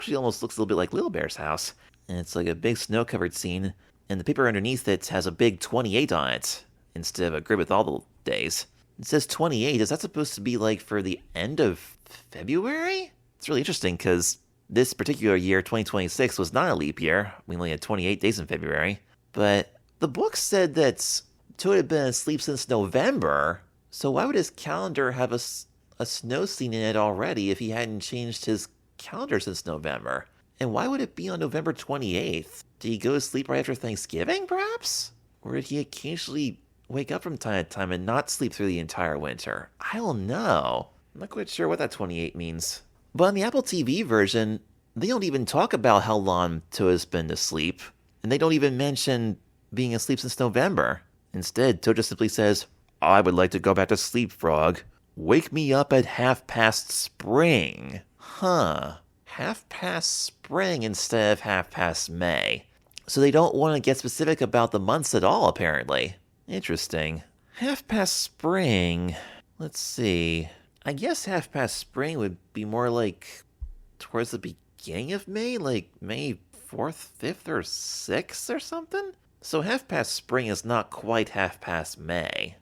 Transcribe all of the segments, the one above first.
actually almost looks a little bit like Little Bear's house. And it's like a big snow-covered scene, and the paper underneath it has a big 28 on it, instead of a grid with all the days. It says 28. Is that supposed to be like for the end of February? It's really interesting because this particular year, 2026, was not a leap year. We only had 28 days in February. But the book said that Toad had been asleep since November, so why would his calendar have a snow scene in it already if he hadn't changed his calendar since November? And why would it be on November 28th? Did he go to sleep right after Thanksgiving, perhaps? Or did he occasionally wake up from time to time and not sleep through the entire winter? I don't know. I'm not quite sure what that 28 means. But on the Apple TV version, they don't even talk about how long Toad has been asleep, and they don't even mention being asleep since November. Instead, Toad just simply says, I would like to go back to sleep, Frog. Wake me up at 1/2 spring. Huh. 1/2 spring instead of 1/2 May. So they don't want to get specific about the months at all, apparently. Interesting. 1/2 spring. Let's see. I guess 1/2 spring would be more like towards the beginning of May, like May 4th, 5th, or 6th or something? So 1/2 spring is not quite 1/2 May.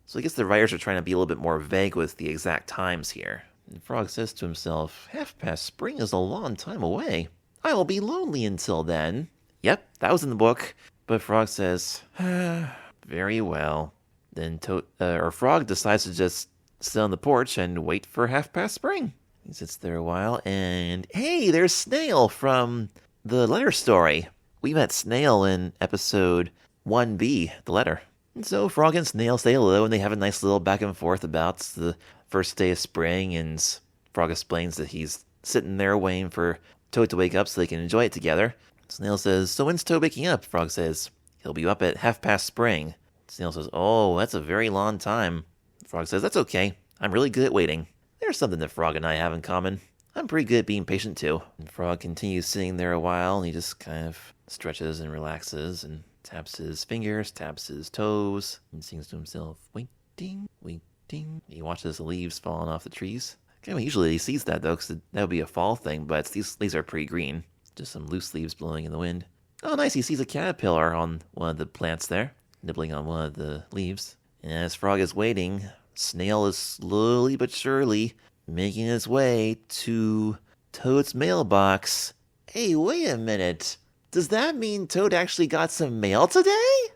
So I guess the writers are trying to be a little bit more vague with the exact times here. And Frog says to himself, 1/2 spring is a long time away. I will be lonely until then. Yep, that was in the book. But Frog says, very well. Then Frog decides to just sit on the porch and wait for 1/2 spring. He sits there a while, and hey, there's Snail from the letter story. We met Snail in episode 1B, the letter. And so Frog and Snail say hello, and they have a nice little back and forth about the first day of spring, and Frog explains that he's sitting there waiting for Toad to wake up so they can enjoy it together. Snail says, so when's Toad waking up? Frog says, he'll be up at 1/2 spring. Snail says, oh, that's a very long time. Frog says, that's okay. I'm really good at waiting. There's something that Frog and I have in common. I'm pretty good at being patient too. And Frog continues sitting there a while, and he just kind of stretches and relaxes and taps his fingers, taps his toes, and sings to himself, waiting, waiting. He watches the leaves falling off the trees. Usually he sees that though, because that would be a fall thing, but these leaves are pretty green. Just some loose leaves blowing in the wind. Oh, nice, he sees a caterpillar on one of the plants there, nibbling on one of the leaves. And as Frog is waiting, Snail is slowly but surely making his way to Toad's mailbox. Hey, wait a minute. Does that mean Toad actually got some mail today?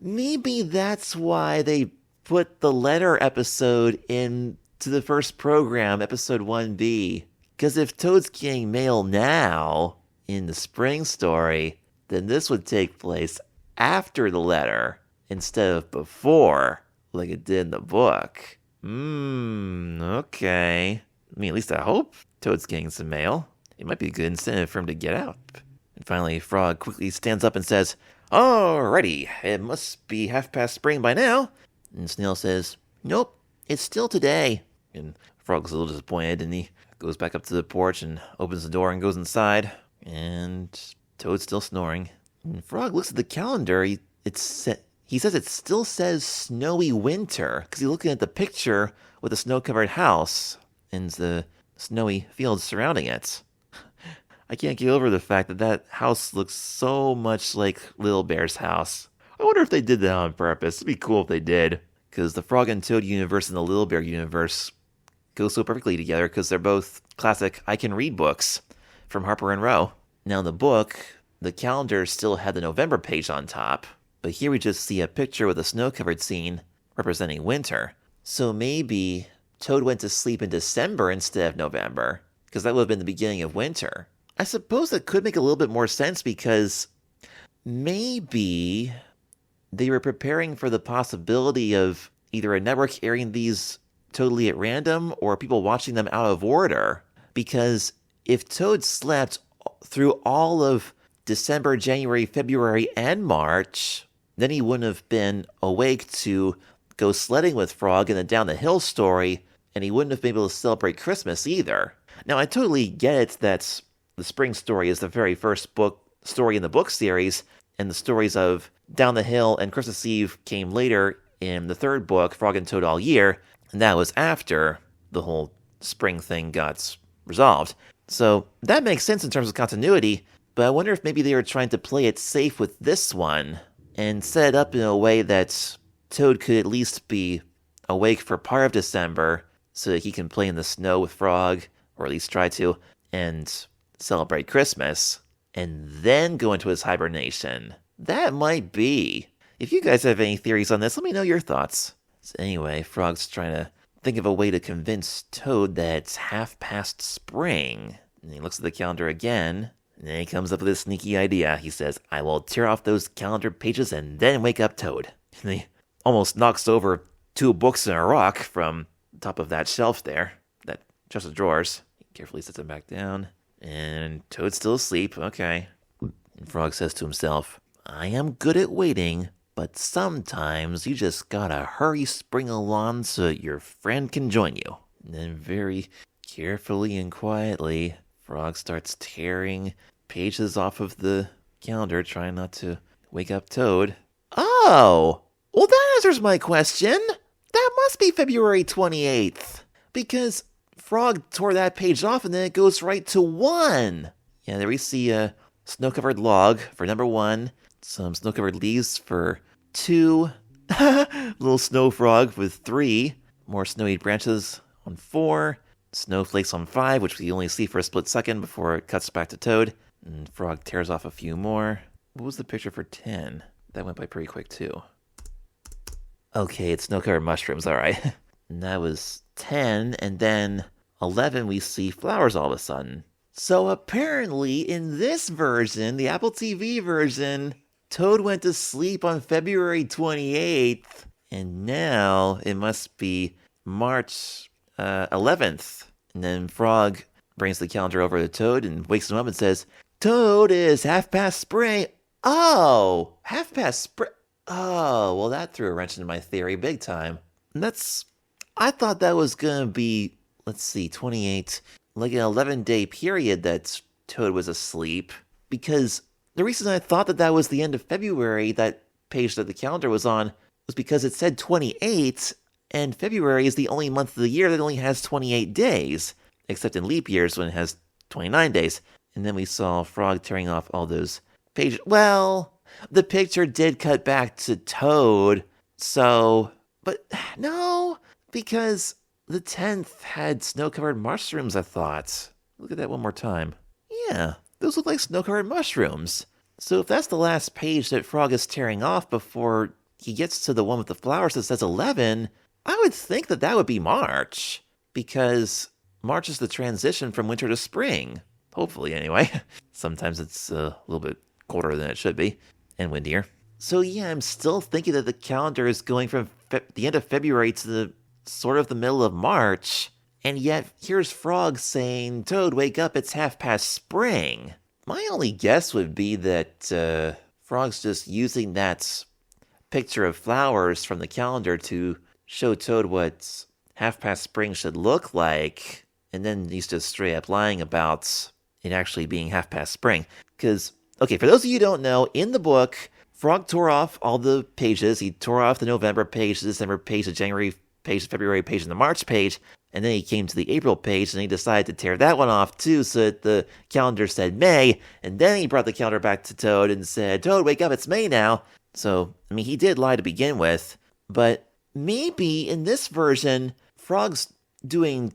Maybe that's why they put the letter episode into the first program, episode 1B. Because if Toad's getting mail now, in the spring story, then this would take place after the letter, instead of before, like it did in the book. Okay. I mean, at least I hope Toad's getting some mail. It might be a good incentive for him to get out. And finally, Frog quickly stands up and says, alrighty, it must be 1/2 spring by now. And Snail says, nope, it's still today. And Frog's a little disappointed, and he goes back up to the porch and opens the door and goes inside. And Toad's still snoring. And Frog looks at the calendar. He says it still says snowy winter, because he's looking at the picture with the snow-covered house and the snowy fields surrounding it. I can't get over the fact that that house looks so much like Little Bear's house. I wonder if they did that on purpose. It'd be cool if they did, because the Frog and Toad universe and the Little Bear universe go so perfectly together, because they're both classic I Can Read books from Harper and Row. Now in the book, the calendar still had the November page on top, but here we just see a picture with a snow-covered scene representing winter. So maybe Toad went to sleep in December instead of November, because that would have been the beginning of winter. I suppose that could make a little bit more sense, because maybe they were preparing for the possibility of either a network airing these totally at random or people watching them out of order. Because if Toad slept through all of December, January, February, and March, then he wouldn't have been awake to go sledding with Frog in the Down the Hill story, and he wouldn't have been able to celebrate Christmas either. Now, I totally get it that the spring story is the very first book story in the book series, and the stories of Down the Hill and Christmas Eve came later in the third book, Frog and Toad All Year, and that was after the whole spring thing got resolved. So that makes sense in terms of continuity, but I wonder if maybe they were trying to play it safe with this one and set it up in a way that Toad could at least be awake for part of December so that he can play in the snow with Frog, or at least try to, and celebrate Christmas, and then go into his hibernation. That might be. If you guys have any theories on this, let me know your thoughts. So anyway, Frog's trying to think of a way to convince Toad that it's half past spring. And he looks at the calendar again, and then he comes up with a sneaky idea. He says, I will tear off those calendar pages and then wake up Toad. And he almost knocks over 2 books and a rock from the top of that shelf there, that chest of drawers. He carefully sets them back down, and Toad's still asleep. Okay. And Frog says to himself, I am good at waiting, but sometimes you just gotta hurry spring along so your friend can join you. And then very carefully and quietly, Frog starts tearing pages off of the calendar, trying not to wake up Toad. Oh! Well, that answers my question. That must be February 28th. Because Frog tore that page off and then it goes right to 1. Yeah, there we see a snow-covered log for number 1. Some snow-covered leaves for 2. Little snow frog with 3. More snowy branches on 4. Snowflakes on 5, which we only see for a split second before it cuts back to Toad. And Frog tears off a few more. What was the picture for 10? That went by pretty quick, too. Okay, it's snow-covered mushrooms, alright. And that was 10, and then 11 we see flowers all of a sudden. So apparently, in this version, the Apple TV version, Toad went to sleep on February 28th, and now it must be March 11th. And then Frog brings the calendar over to Toad and wakes him up and says, Toad, is half past spring. Oh, half past spring. Oh, well, that threw a wrench into my theory big time. I thought that was gonna be, 28, like an 11-day period that Toad was asleep, because the reason I thought that was the end of February, that page that the calendar was on, was because it said 28, and February is the only month of the year that only has 28 days, except in leap years when it has 29 days. And then we saw Frog tearing off all those pages. Well, the picture did cut back to Toad, but no, because the 10th had snow-covered mushrooms, I thought. Look at that one more time. Yeah, those look like snow-covered mushrooms. So if that's the last page that Frog is tearing off before he gets to the one with the flowers that says 11, I would think that would be March, because March is the transition from winter to spring. Hopefully, anyway. Sometimes it's a little bit colder than it should be, and windier. So yeah, I'm still thinking that the calendar is going from the end of February to the sort of the middle of March, and yet here's Frog saying, Toad, wake up, it's half past spring. My only guess would be that Frog's just using that picture of flowers from the calendar to show Toad what half past spring should look like, and then he's just straight up lying about it actually being half past spring. Because, okay, for those of you who don't know, in the book, Frog tore off all the pages. He tore off the November page, the December page, the January page, the February page, and the March page, and then he came to the April page, and he decided to tear that one off too, so that the calendar said May, and then he brought the calendar back to Toad and said, Toad, wake up, it's May now. So, I mean, he did lie to begin with, but maybe in this version, Frog's doing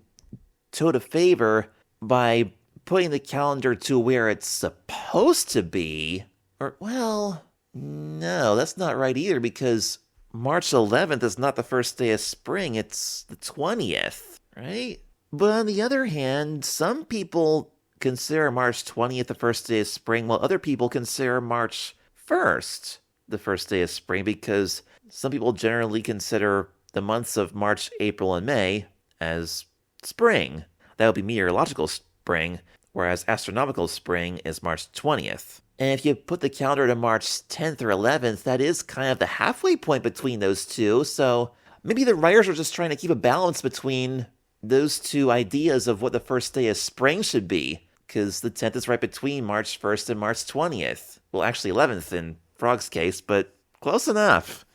Toad a favor by putting the calendar to where it's supposed to be. Or, well, no, that's not right either, because March 11th is not the first day of spring, it's the 20th, right? But on the other hand, some people consider March 20th the first day of spring, while other people consider March 1st the first day of spring, because some people generally consider the months of March, April, and May as spring. That would be meteorological spring, whereas astronomical spring is March 20th. And if you put the calendar to March 10th or 11th, that is kind of the halfway point between those two, so maybe the writers are just trying to keep a balance between those two ideas of what the first day of spring should be, because the 10th is right between March 1st and March 20th. Well, actually 11th in Frog's case, but close enough.